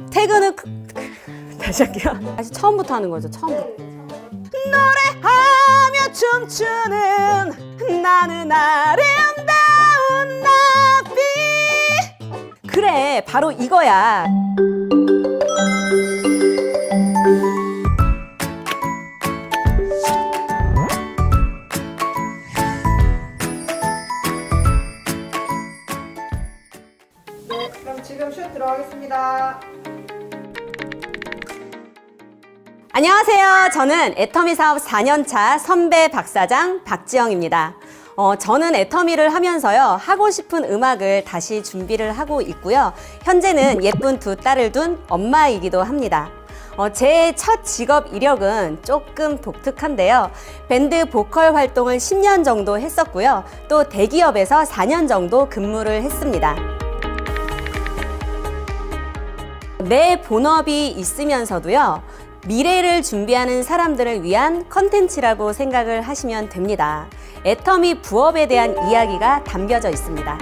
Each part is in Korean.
퇴근 후 다시 할게요. 다시 처음부터 하는 거죠. 처음부터. 노래하며 춤추는 나는 아름다운 나비. 그래, 바로 이거야. 네, 그럼 지금 슛 들어가겠습니다. 안녕하세요. 저는 애터미 사업 4년차 선배 박사장 박지영입니다. 저는 애터미를 하면서요, 하고 싶은 음악을 다시 준비를 하고 있고요. 현재는 예쁜 두 딸을 둔 엄마이기도 합니다. 제 첫 직업 이력은 조금 독특한데요. 밴드 보컬 활동을 10년 정도 했었고요. 또 대기업에서 4년 정도 근무를 했습니다. 내 본업이 있으면서도요, 미래를 준비하는 사람들을 위한 컨텐츠라고 생각을 하시면 됩니다. 애터미 부업에 대한 이야기가 담겨져 있습니다.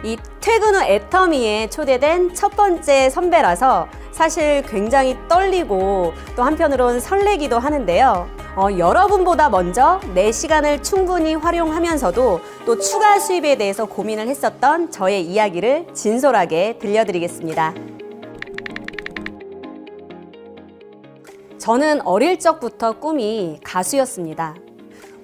이 퇴근 후 애터미에 초대된 첫 번째 선배라서 사실 굉장히 떨리고 또 한편으론 설레기도 하는데요. 여러분보다 먼저 내 시간을 충분히 활용하면서도 또 추가 수입에 대해서 고민을 했었던 저의 이야기를 진솔하게 들려드리겠습니다. 저는 어릴 적부터 꿈이 가수였습니다.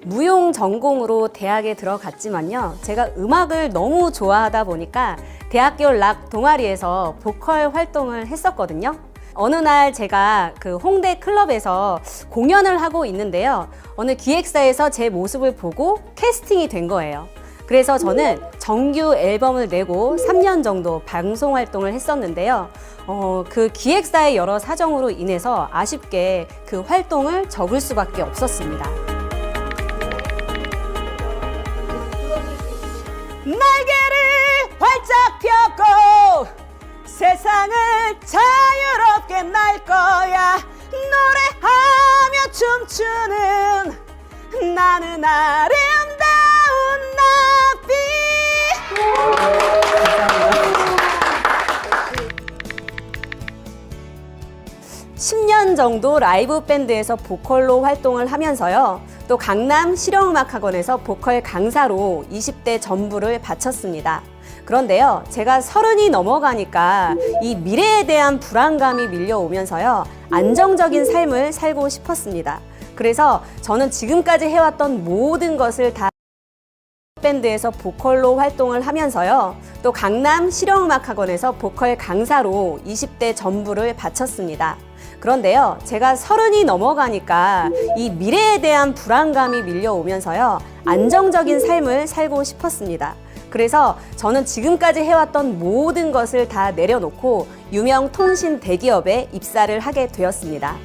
무용 전공으로 대학에 들어갔지만요, 제가 음악을 너무 좋아하다 보니까 대학교 락 동아리에서 보컬 활동을 했었거든요. 어느 날 제가 그 홍대 클럽에서 공연을 하고 있는데요, 어느 기획사에서 제 모습을 보고 캐스팅이 된 거예요. 그래서 저는 정규 앨범을 내고 3년 정도 방송 활동을 했었는데요. 그 기획사의 여러 사정으로 인해서 아쉽게 그 활동을 접을 수밖에 없었습니다. 날개를 활짝 펴고 세상을 자유롭게 날 거야. 노래하며 춤추는 나는 아름다운 나비. 10년 정도 라이브 밴드에서 보컬로 활동을 하면서요, 또 강남 실용음악학원에서 보컬 강사로 20대 전부를 바쳤습니다. 그런데요, 제가 30이 넘어가니까 이 미래에 대한 불안감이 밀려오면서요, 안정적인 삶을 살고 싶었습니다. 그래서 저는 지금까지 해왔던 모든 것을 다 밴드에서 보컬로 활동을 하면서요, 또 강남 실용음악학원에서 보컬 강사로 20대 전부를 바쳤습니다. 그런데요, 제가 30이 넘어가니까 이 미래에 대한 불안감이 밀려오면서요, 안정적인 삶을 살고 싶었습니다. 그래서 저는 지금까지 해왔던 모든 것을 다 내려놓고 유명 통신 대기업에 입사를 하게 되었습니다.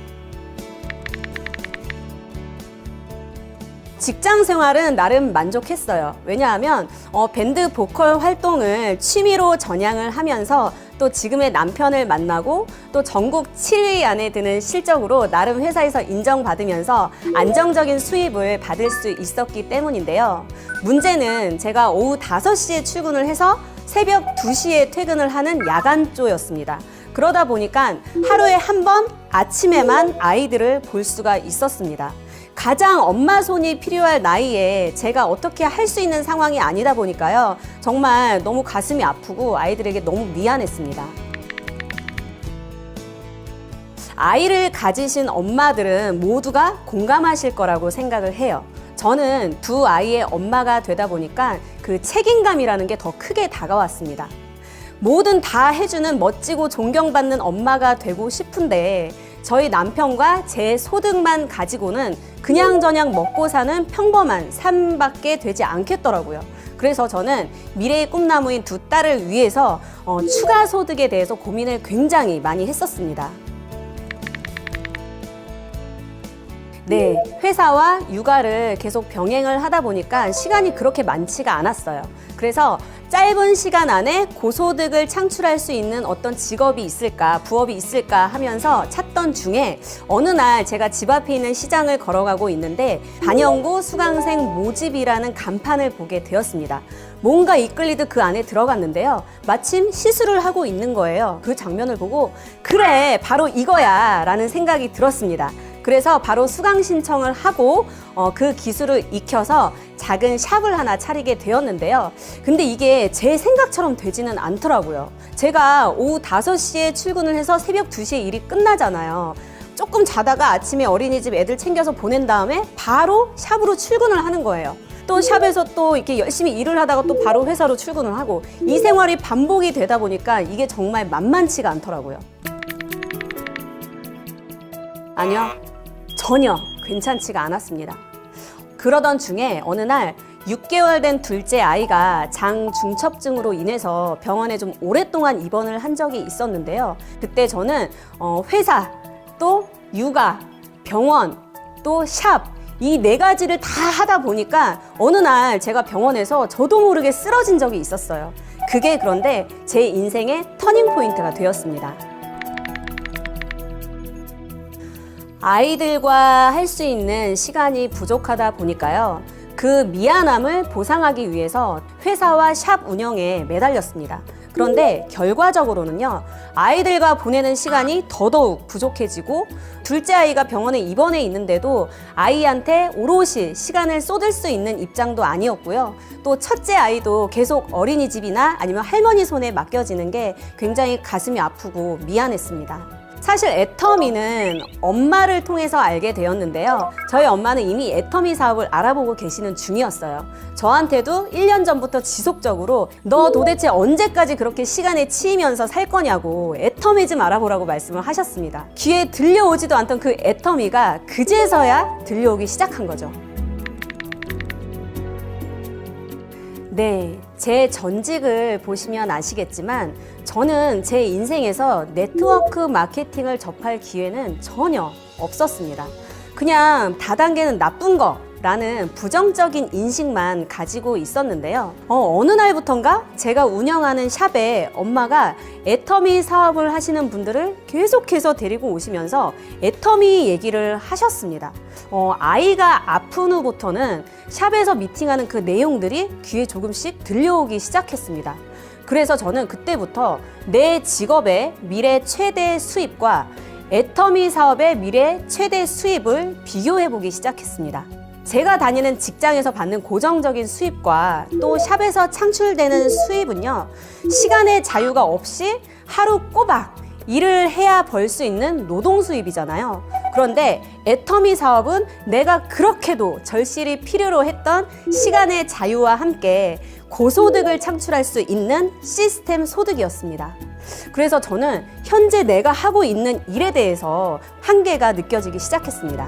직장 생활은 나름 만족했어요. 왜냐하면 밴드 보컬 활동을 취미로 전향을 하면서 또 지금의 남편을 만나고 또 전국 7위 안에 드는 실적으로 나름 회사에서 인정받으면서 안정적인 수입을 받을 수 있었기 때문인데요. 문제는 제가 오후 5시에 출근을 해서 새벽 2시에 퇴근을 하는 야간조였습니다. 그러다 보니까 하루에 한 번 아침에만 아이들을 볼 수가 있었습니다. 가장 엄마 손이 필요할 나이에 제가 어떻게 할 수 있는 상황이 아니다 보니까요, 정말 너무 가슴이 아프고 아이들에게 너무 미안했습니다. 아이를 가지신 엄마들은 모두가 공감하실 거라고 생각을 해요. 저는 두 아이의 엄마가 되다 보니까 그 책임감이라는 게 더 크게 다가왔습니다. 뭐든 다 해주는 멋지고 존경받는 엄마가 되고 싶은데 저희 남편과 제 소득만 가지고는 그냥저냥 먹고 사는 평범한 삶밖에 되지 않겠더라고요. 그래서 저는 미래의 꿈나무인 두 딸을 위해서 추가 소득에 대해서 고민을 굉장히 많이 했었습니다. 네, 회사와 육아를 계속 병행을 하다 보니까 시간이 그렇게 많지가 않았어요. 그래서 짧은 시간 안에 고소득을 창출할 수 있는 어떤 직업이 있을까, 부업이 있을까 하면서 찾던 중에 어느 날 제가 집 앞에 있는 시장을 걸어가고 있는데 반영고 수강생 모집이라는 간판을 보게 되었습니다. 뭔가 이끌리듯 그 안에 들어갔는데요. 마침 시술을 하고 있는 거예요. 그 장면을 보고 그래, 바로 이거야 라는 생각이 들었습니다. 그래서 바로 수강 신청을 하고 그 기술을 익혀서 작은 샵을 하나 차리게 되었는데요. 근데 이게 제 생각처럼 되지는 않더라고요. 제가 오후 5시에 출근을 해서 새벽 2시에 일이 끝나잖아요. 조금 자다가 아침에 어린이집 애들 챙겨서 보낸 다음에 바로 샵으로 출근을 하는 거예요. 또 샵에서 또 이렇게 열심히 일을 하다가 또 바로 회사로 출근을 하고 이 생활이 반복이 되다 보니까 이게 정말 만만치가 않더라고요. 아니요, 전혀 괜찮지가 않았습니다. 그러던 중에 어느 날 6개월 된 둘째 아이가 장중첩증으로 인해서 병원에 좀 오랫동안 입원을 한 적이 있었는데요. 그때 저는 회사, 또 육아, 병원, 또 샵, 이 4가지를 다 하다 보니까 어느 날 제가 병원에서 저도 모르게 쓰러진 적이 있었어요. 그게 그런데 제 인생의 터닝 포인트가 되었습니다. 아이들과 할 수 있는 시간이 부족하다 보니까요. 그 미안함을 보상하기 위해서 회사와 샵 운영에 매달렸습니다. 그런데 결과적으로는요, 아이들과 보내는 시간이 더더욱 부족해지고 둘째 아이가 병원에 입원해 있는데도 아이한테 오롯이 시간을 쏟을 수 있는 입장도 아니었고요. 또 첫째 아이도 계속 어린이집이나 아니면 할머니 손에 맡겨지는 게 굉장히 가슴이 아프고 미안했습니다. 사실 애터미는 엄마를 통해서 알게 되었는데요. 저희 엄마는 이미 애터미 사업을 알아보고 계시는 중이었어요. 저한테도 1년 전부터 지속적으로 너 도대체 언제까지 그렇게 시간에 치이면서 살 거냐고 애터미 좀 알아보라고 말씀을 하셨습니다. 귀에 들려오지도 않던 그 애터미가 그제서야 들려오기 시작한 거죠. 네, 제 전직을 보시면 아시겠지만 저는 제 인생에서 네트워크 마케팅을 접할 기회는 전혀 없었습니다. 그냥 다단계는 나쁜 거라는 부정적인 인식만 가지고 있었는데요. 어느 날부턴가 제가 운영하는 샵에 엄마가 애터미 사업을 하시는 분들을 계속해서 데리고 오시면서 애터미 얘기를 하셨습니다. 아이가 아픈 후부터는 샵에서 미팅하는 그 내용들이 귀에 조금씩 들려오기 시작했습니다. 그래서 저는 그때부터 내 직업의 미래 최대 수입과 애터미 사업의 미래 최대 수입을 비교해 보기 시작했습니다. 제가 다니는 직장에서 받는 고정적인 수입과 또 샵에서 창출되는 수입은요, 시간의 자유가 없이 하루 꼬박 일을 해야 벌 수 있는 노동 수입이잖아요. 그런데 애터미 사업은 내가 그렇게도 절실히 필요로 했던 시간의 자유와 함께 고소득을 창출할 수 있는 시스템 소득이었습니다. 그래서 저는 현재 내가 하고 있는 일에 대해서 한계가 느껴지기 시작했습니다.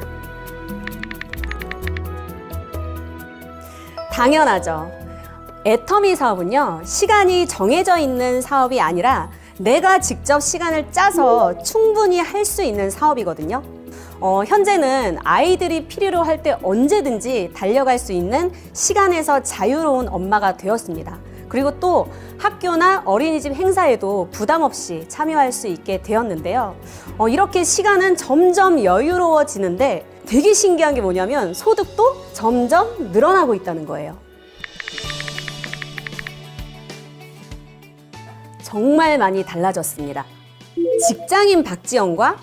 당연하죠. 애터미 사업은요, 시간이 정해져 있는 사업이 아니라 내가 직접 시간을 짜서 충분히 할 수 있는 사업이거든요. 현재는 아이들이 필요로 할 때 언제든지 달려갈 수 있는 시간에서 자유로운 엄마가 되었습니다. 그리고 또 학교나 어린이집 행사에도 부담 없이 참여할 수 있게 되었는데요. 이렇게 시간은 점점 여유로워지는데 되게 신기한 게 뭐냐면 소득도 점점 늘어나고 있다는 거예요. 정말 많이 달라졌습니다. 직장인 박지영과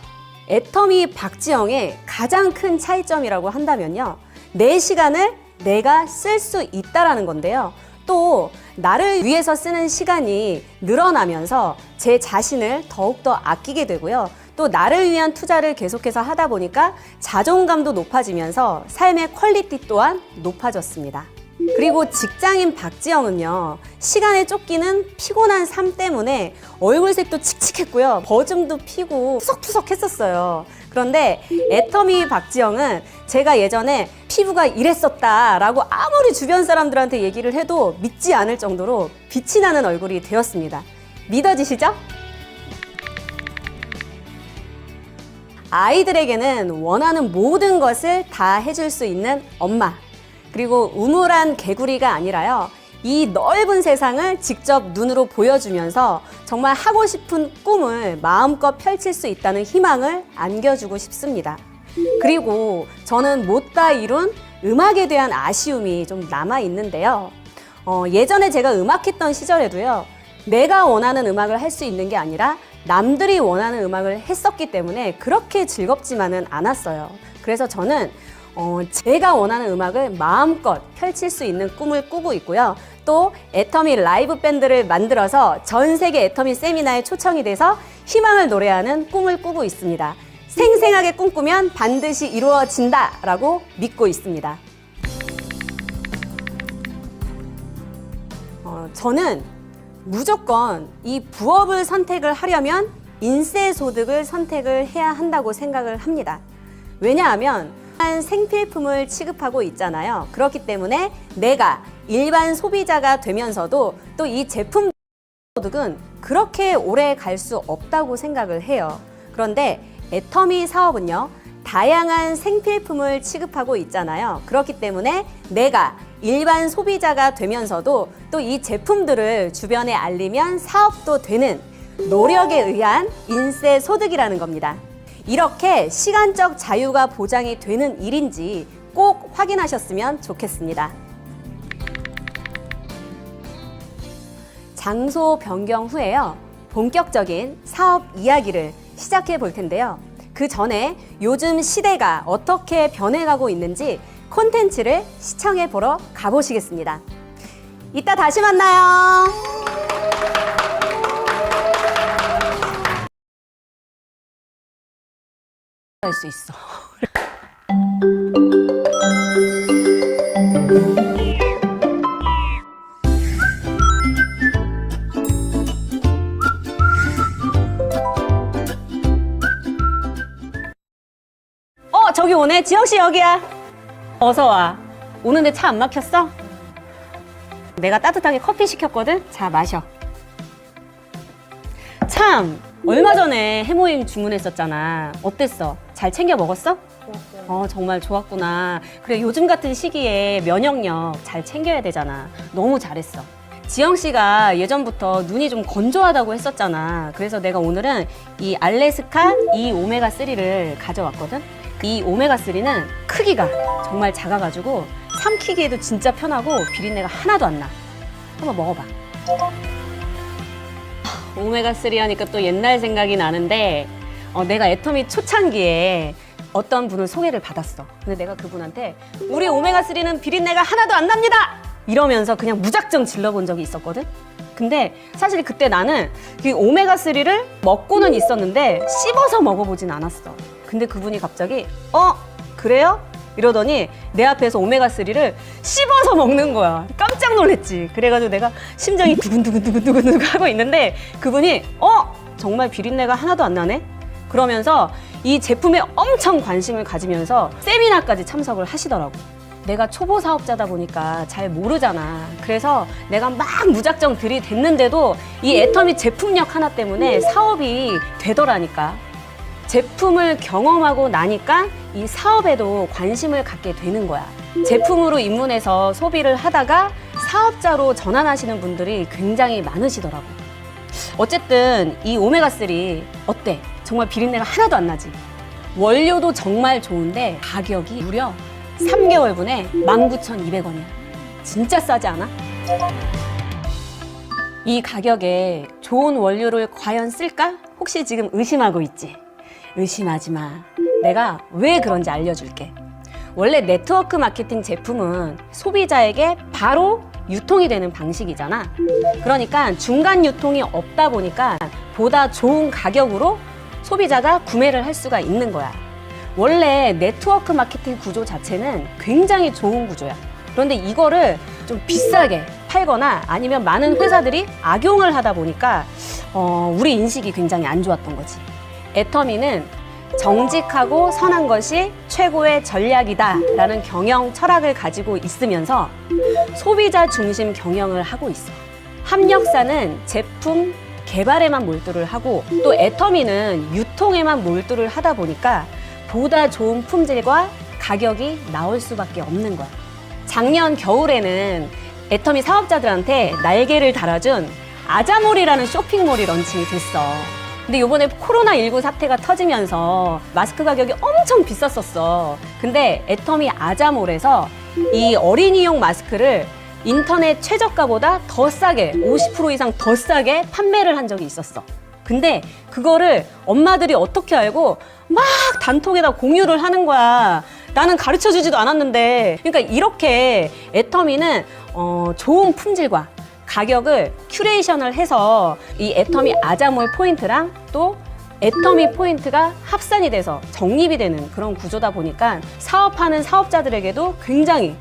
애터미 박지영의 가장 큰 차이점이라고 한다면요, 내 시간을 내가 쓸 수 있다라는 건데요. 또 나를 위해서 쓰는 시간이 늘어나면서 제 자신을 더욱더 아끼게 되고요. 또 나를 위한 투자를 계속해서 하다 보니까 자존감도 높아지면서 삶의 퀄리티 또한 높아졌습니다. 그리고 직장인 박지영은요, 시간에 쫓기는 피곤한 삶 때문에 얼굴색도 칙칙했고요, 버즘도 피고 푸석푸석 했었어요. 그런데 애터미 박지영은 제가 예전에 피부가 이랬었다라고 아무리 주변 사람들한테 얘기를 해도 믿지 않을 정도로 빛이 나는 얼굴이 되었습니다. 믿어지시죠? 아이들에게는 원하는 모든 것을 다 해줄 수 있는 엄마, 그리고 우물한 개구리가 아니라요, 이 넓은 세상을 직접 눈으로 보여주면서 정말 하고 싶은 꿈을 마음껏 펼칠 수 있다는 희망을 안겨주고 싶습니다. 그리고 저는 못다 이룬 음악에 대한 아쉬움이 좀 남아있는데요. 예전에 제가 음악했던 시절에도요, 내가 원하는 음악을 할 수 있는 게 아니라 남들이 원하는 음악을 했었기 때문에 그렇게 즐겁지만은 않았어요. 그래서 저는 제가 원하는 음악을 마음껏 펼칠 수 있는 꿈을 꾸고 있고요. 또 애터미 라이브 밴드를 만들어서 전 세계 애터미 세미나에 초청이 돼서 희망을 노래하는 꿈을 꾸고 있습니다. 생생하게 꿈꾸면 반드시 이루어진다라고 믿고 있습니다. 저는 무조건 이 부업을 선택을 하려면 인쇄소득을 선택을 해야 한다고 생각을 합니다. 왜냐하면 생필품을 취급하고 있잖아요. 그렇기 때문에 내가 일반 소비자가 되면서도 또 이 제품 소득은 그렇게 오래 갈 수 없다고 생각을 해요. 그런데 애터미 사업은요, 다양한 생필품을 취급하고 있잖아요. 그렇기 때문에 내가 일반 소비자가 되면서도 또 이 제품들을 주변에 알리면 사업도 되는 노력에 의한 인쇄 소득이라는 겁니다. 이렇게 시간적 자유가 보장이 되는 일인지 꼭 확인하셨으면 좋겠습니다. 장소 변경 후에요, 본격적인 사업 이야기를 시작해 볼 텐데요. 그 전에 요즘 시대가 어떻게 변해가고 있는지 콘텐츠를 시청해 보러 가보시겠습니다. 이따 다시 만나요. 할 수 있어. 저기 오네. 지영씨 여기야. 어서 와. 오는데 차 안 막혔어? 내가 따뜻하게 커피 시켰거든? 자, 마셔. 참, 얼마 전에 해모임 주문했었잖아. 어땠어? 잘 챙겨 먹었어? 좋았어요. 정말 좋았구나. 그래, 요즘 같은 시기에 면역력 잘 챙겨야 되잖아. 너무 잘했어. 지영 씨가 예전부터 눈이 좀 건조하다고 했었잖아. 그래서 내가 오늘은 이 알래스카 이 오메가3를 가져왔거든. 이 오메가3는 크기가 정말 작아가지고 삼키기에도 진짜 편하고 비린내가 하나도 안 나. 한번 먹어봐. 오메가3 하니까 또 옛날 생각이 나는데 내가 애터미 초창기에 어떤 분을 소개를 받았어. 근데 내가 그분한테 우리 오메가3는 비린내가 하나도 안 납니다! 이러면서 그냥 무작정 질러본 적이 있었거든? 근데 사실 그때 나는 그 오메가3를 먹고는 있었는데 씹어서 먹어보진 않았어. 근데 그분이 갑자기 그래요? 이러더니 내 앞에서 오메가3를 씹어서 먹는 거야. 깜짝 놀랐지. 그래가지고 내가 심장이 두근두근두근두근 하고 있는데 그분이 정말 비린내가 하나도 안 나네? 그러면서 이 제품에 엄청 관심을 가지면서 세미나까지 참석을 하시더라고. 내가 초보 사업자다 보니까 잘 모르잖아. 그래서 내가 막 무작정 들이댔는데도 이 애터미 제품력 하나 때문에 사업이 되더라니까. 제품을 경험하고 나니까 이 사업에도 관심을 갖게 되는 거야. 제품으로 입문해서 소비를 하다가 사업자로 전환하시는 분들이 굉장히 많으시더라고. 어쨌든 이 오메가3 어때? 정말 비린내가 하나도 안 나지? 원료도 정말 좋은데 가격이 무려 3개월분에 19,200원이야. 진짜 싸지 않아? 이 가격에 좋은 원료를 과연 쓸까? 혹시 지금 의심하고 있지? 의심하지 마. 내가 왜 그런지 알려줄게. 원래 네트워크 마케팅 제품은 소비자에게 바로 유통이 되는 방식이잖아. 그러니까 중간 유통이 없다 보니까 보다 좋은 가격으로 소비자가 구매를 할 수가 있는 거야. 원래 네트워크 마케팅 구조 자체는 굉장히 좋은 구조야. 그런데 이거를 좀 비싸게 팔거나 아니면 많은 회사들이 악용을 하다 보니까 우리 인식이 굉장히 안 좋았던 거지. 애터미는 정직하고 선한 것이 최고의 전략이다라는 경영 철학을 가지고 있으면서 소비자 중심 경영을 하고 있어. 합력사는 제품 개발에만 몰두를 하고 또 애터미는 유통에만 몰두를 하다 보니까 보다 좋은 품질과 가격이 나올 수밖에 없는 거야. 작년 겨울에는 애터미 사업자들한테 날개를 달아준 아자몰이라는 쇼핑몰이 런칭이 됐어. 근데 이번에 코로나19 사태가 터지면서 마스크 가격이 엄청 비쌌었어. 근데 애터미 아자몰에서 이 어린이용 마스크를 인터넷 최저가보다 더 싸게, 50% 이상 더 싸게 판매를 한 적이 있었어. 근데 그거를 엄마들이 어떻게 알고 막 단톡에다 공유를 하는 거야. 나는 가르쳐 주지도 않았는데. 그러니까 이렇게 애터미는 좋은 품질과 가격을 큐레이션을 해서 이 애터미 아자몰 포인트랑 또 애터미 포인트가 합산이 돼서 적립이 되는 그런 구조다 보니까 사업하는 사업자들에게도 굉장히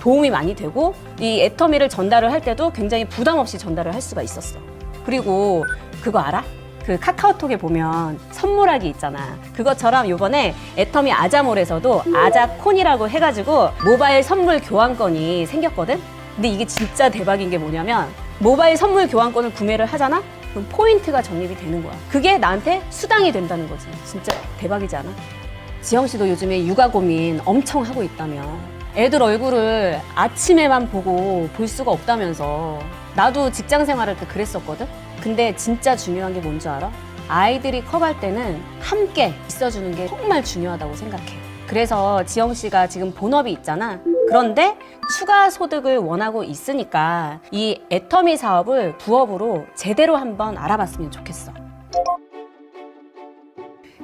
도움이 많이 되고 이 애터미를 전달을 할 때도 굉장히 부담 없이 전달을 할 수가 있었어. 그리고 그거 알아? 그 카카오톡에 보면 선물하기 있잖아. 그것처럼 이번에 애터미 아자몰에서도 아자콘이라고 해가지고 모바일 선물 교환권이 생겼거든? 근데 이게 진짜 대박인 게 뭐냐면 모바일 선물 교환권을 구매를 하잖아? 그럼 포인트가 적립이 되는 거야. 그게 나한테 수당이 된다는 거지. 진짜 대박이지 않아? 지영 씨도 요즘에 육아 고민 엄청 하고 있다며. 애들 얼굴을 아침에만 보고 볼 수가 없다면서. 나도 직장 생활할 때 그랬었거든? 근데 진짜 중요한 게 뭔지 알아? 아이들이 커갈 때는 함께 있어주는 게 정말 중요하다고 생각해. 그래서 지영 씨가 지금 본업이 있잖아. 그런데 추가 소득을 원하고 있으니까 이 애터미 사업을 부업으로 제대로 한번 알아봤으면 좋겠어.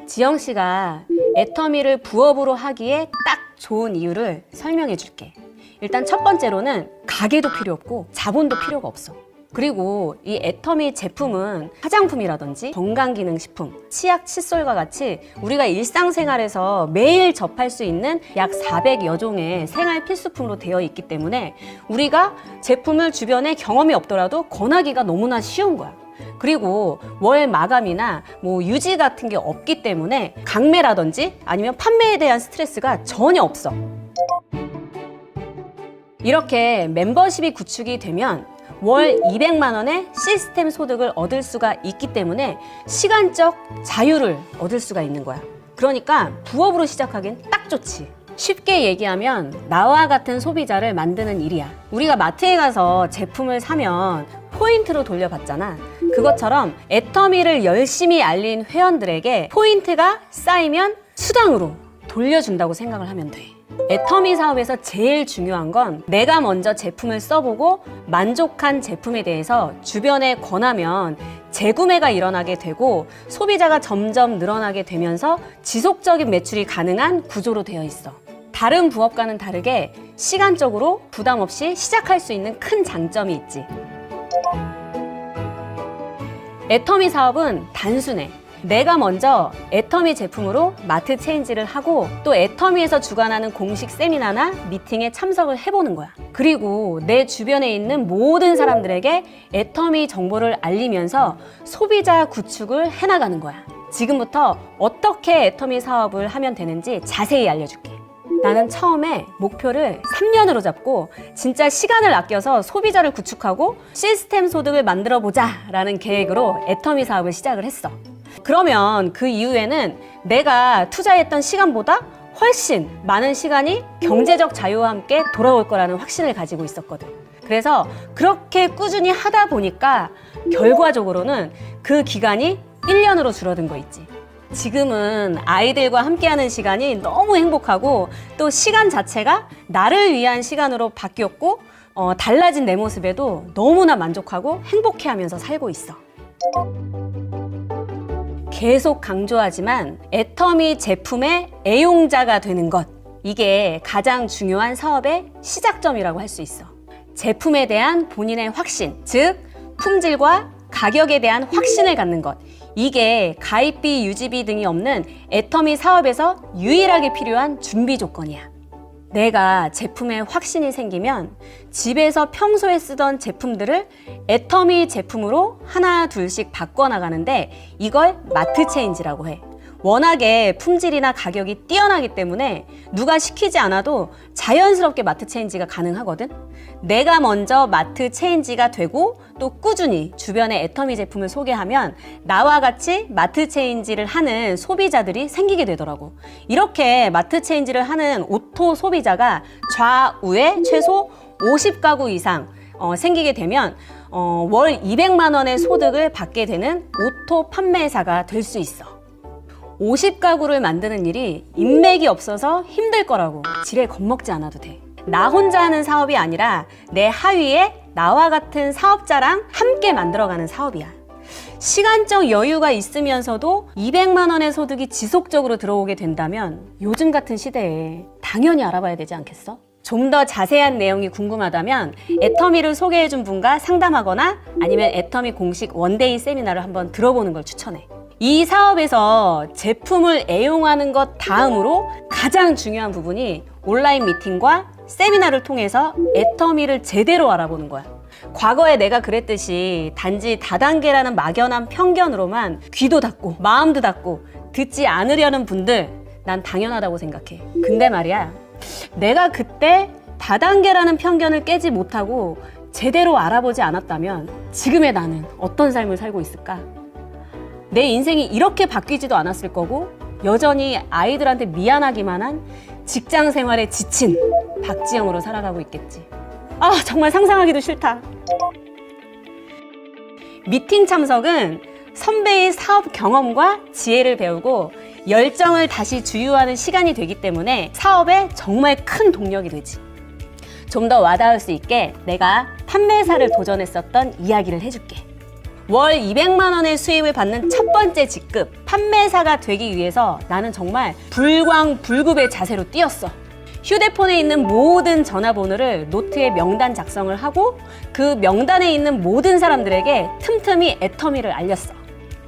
지영 씨가 애터미를 부업으로 하기에 딱 좋은 이유를 설명해 줄게. 일단 첫 번째로는 가게도 필요 없고 자본도 필요가 없어. 그리고 이 애터미 제품은 화장품이라든지 건강기능식품, 치약, 칫솔과 같이 우리가 일상생활에서 매일 접할 수 있는 약 400여 종의 생활 필수품으로 되어 있기 때문에 우리가 제품을 주변에 경험이 없더라도 권하기가 너무나 쉬운 거야. 그리고 월 마감이나 뭐 유지 같은 게 없기 때문에 강매라든지 아니면 판매에 대한 스트레스가 전혀 없어. 이렇게 멤버십이 구축이 되면 월 200만 원의 시스템 소득을 얻을 수가 있기 때문에 시간적 자유를 얻을 수가 있는 거야. 그러니까 부업으로 시작하기엔 딱 좋지. 쉽게 얘기하면 나와 같은 소비자를 만드는 일이야. 우리가 마트에 가서 제품을 사면 포인트로 돌려받잖아. 그것처럼 애터미를 열심히 알린 회원들에게 포인트가 쌓이면 수당으로 돌려준다고 생각을 하면 돼. 애터미 사업에서 제일 중요한 건 내가 먼저 제품을 써보고 만족한 제품에 대해서 주변에 권하면 재구매가 일어나게 되고 소비자가 점점 늘어나게 되면서 지속적인 매출이 가능한 구조로 되어 있어. 다른 부업과는 다르게 시간적으로 부담 없이 시작할 수 있는 큰 장점이 있지. 애터미 사업은 단순해. 내가 먼저 애터미 제품으로 마트 체인지를 하고 또 애터미에서 주관하는 공식 세미나나 미팅에 참석을 해보는 거야. 그리고 내 주변에 있는 모든 사람들에게 애터미 정보를 알리면서 소비자 구축을 해나가는 거야. 지금부터 어떻게 애터미 사업을 하면 되는지 자세히 알려줄게. 나는 처음에 목표를 3년으로 잡고 진짜 시간을 아껴서 소비자를 구축하고 시스템 소득을 만들어 보자 라는 계획으로 애터미 사업을 시작을 했어. 그러면 그 이후에는 내가 투자했던 시간보다 훨씬 많은 시간이 경제적 자유와 함께 돌아올 거라는 확신을 가지고 있었거든. 그래서 그렇게 꾸준히 하다 보니까 결과적으로는 그 기간이 1년으로 줄어든 거 있지. 지금은 아이들과 함께하는 시간이 너무 행복하고 또 시간 자체가 나를 위한 시간으로 바뀌었고 달라진 내 모습에도 너무나 만족하고 행복해하면서 살고 있어. 계속 강조하지만 애터미 제품의 애용자가 되는 것, 이게 가장 중요한 사업의 시작점이라고 할 수 있어. 제품에 대한 본인의 확신, 즉 품질과 가격에 대한 확신을 갖는 것, 이게 가입비, 유지비 등이 없는 애터미 사업에서 유일하게 필요한 준비 조건이야. 내가 제품에 확신이 생기면 집에서 평소에 쓰던 제품들을 애터미 제품으로 하나 둘씩 바꿔나가는데 이걸 마트 체인지라고 해. 워낙에 품질이나 가격이 뛰어나기 때문에 누가 시키지 않아도 자연스럽게 마트 체인지가 가능하거든. 내가 먼저 마트 체인지가 되고 또 꾸준히 주변에 애터미 제품을 소개하면 나와 같이 마트 체인지를 하는 소비자들이 생기게 되더라고. 이렇게 마트 체인지를 하는 오토 소비자가 좌우에 최소 50가구 이상 생기게 되면 월 200만 원의 소득을 받게 되는 오토 판매사가 될 수 있어. 50가구를 만드는 일이 인맥이 없어서 힘들 거라고 지레 겁먹지 않아도 돼. 나 혼자 하는 사업이 아니라 내 하위에 나와 같은 사업자랑 함께 만들어가는 사업이야. 시간적 여유가 있으면서도 200만 원의 소득이 지속적으로 들어오게 된다면 요즘 같은 시대에 당연히 알아봐야 되지 않겠어? 좀 더 자세한 내용이 궁금하다면 애터미를 소개해준 분과 상담하거나 아니면 애터미 공식 원데이 세미나를 한번 들어보는 걸 추천해. 이 사업에서 제품을 애용하는 것 다음으로 가장 중요한 부분이 온라인 미팅과 세미나를 통해서 애터미를 제대로 알아보는 거야. 과거에 내가 그랬듯이 단지 다단계라는 막연한 편견으로만 귀도 닫고 마음도 닫고 듣지 않으려는 분들 난 당연하다고 생각해. 근데 말이야, 내가 그때 다단계라는 편견을 깨지 못하고 제대로 알아보지 않았다면 지금의 나는 어떤 삶을 살고 있을까? 내 인생이 이렇게 바뀌지도 않았을 거고 여전히 아이들한테 미안하기만 한 직장 생활에 지친 박지영으로 살아가고 있겠지. 아, 정말 상상하기도 싫다. 미팅 참석은 선배의 사업 경험과 지혜를 배우고 열정을 다시 주유하는 시간이 되기 때문에 사업에 정말 큰 동력이 되지. 좀 더 와닿을 수 있게 내가 판매사를 도전했었던 이야기를 해줄게. 월 200만 원의 수입을 받는 첫 번째 직급 판매사가 되기 위해서 나는 정말 불광불급의 자세로 뛰었어. 휴대폰에 있는 모든 전화번호를 노트에 명단 작성을 하고 그 명단에 있는 모든 사람들에게 틈틈이 애터미를 알렸어.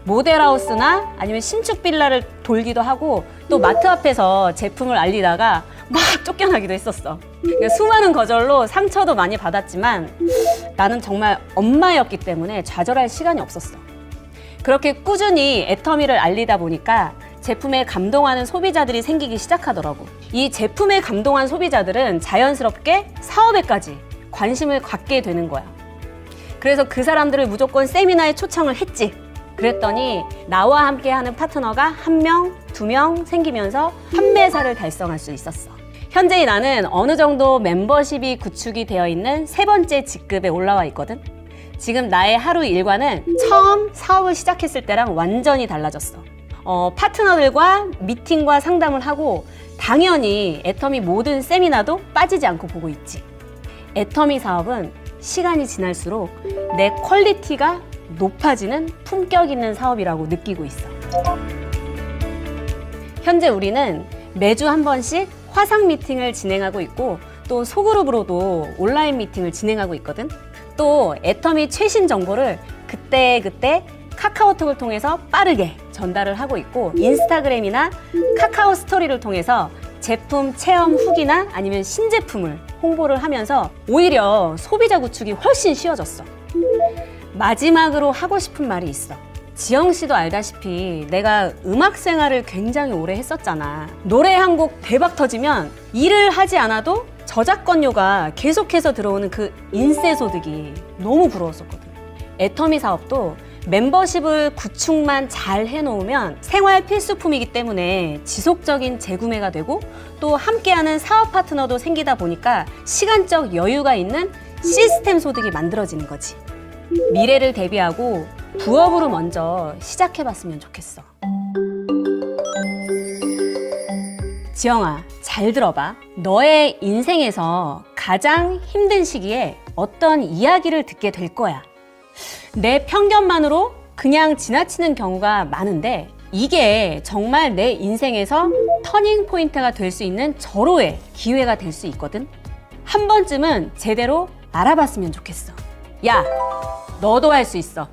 모델하우스나 아니면 신축 빌라를 돌기도 하고 또 마트 앞에서 제품을 알리다가 막 쫓겨나기도 했었어. 수많은 거절로 상처도 많이 받았지만 나는 정말 엄마였기 때문에 좌절할 시간이 없었어. 그렇게 꾸준히 애터미를 알리다 보니까 제품에 감동하는 소비자들이 생기기 시작하더라고. 이 제품에 감동한 소비자들은 자연스럽게 사업에까지 관심을 갖게 되는 거야. 그래서 그 사람들을 무조건 세미나에 초청을 했지. 그랬더니 나와 함께 하는 파트너가 1명, 2명 생기면서 판매사를 달성할 수 있었어. 현재 나는 어느 정도 멤버십이 구축이 되어 있는 세 번째 직급에 올라와 있거든. 지금 나의 하루 일과는 처음 사업을 시작했을 때랑 완전히 달라졌어. 파트너들과 미팅과 상담을 하고 당연히 애터미 모든 세미나도 빠지지 않고 보고 있지. 애터미 사업은 시간이 지날수록 내 퀄리티가 높아지는 품격 있는 사업이라고 느끼고 있어. 현재 우리는 매주 한 번씩 화상 미팅을 진행하고 있고 또 소그룹으로도 온라인 미팅을 진행하고 있거든. 또 애터미 최신 정보를 그때그때 카카오톡을 통해서 빠르게 전달을 하고 있고 인스타그램이나 카카오 스토리를 통해서 제품 체험 후기나 아니면 신제품을 홍보를 하면서 오히려 소비자 구축이 훨씬 쉬워졌어. 마지막으로 하고 싶은 말이 있어. 지영 씨도 알다시피 내가 음악 생활을 굉장히 오래 했었잖아. 노래 한 곡 대박 터지면 일을 하지 않아도 저작권료가 계속해서 들어오는 그 인세 소득이 너무 부러웠었거든. 애터미 사업도 멤버십을 구축만 잘 해놓으면 생활 필수품이기 때문에 지속적인 재구매가 되고 또 함께하는 사업 파트너도 생기다 보니까 시간적 여유가 있는 시스템 소득이 만들어지는 거지. 미래를 대비하고 부업으로 먼저 시작해봤으면 좋겠어. 지영아, 잘 들어봐. 너의 인생에서 가장 힘든 시기에 어떤 이야기를 듣게 될 거야. 내 편견만으로 그냥 지나치는 경우가 많은데 이게 정말 내 인생에서 터닝 포인트가 될 수 있는 절호의 기회가 될 수 있거든. 한 번쯤은 제대로 알아봤으면 좋겠어. 야, 너도 할 수 있어.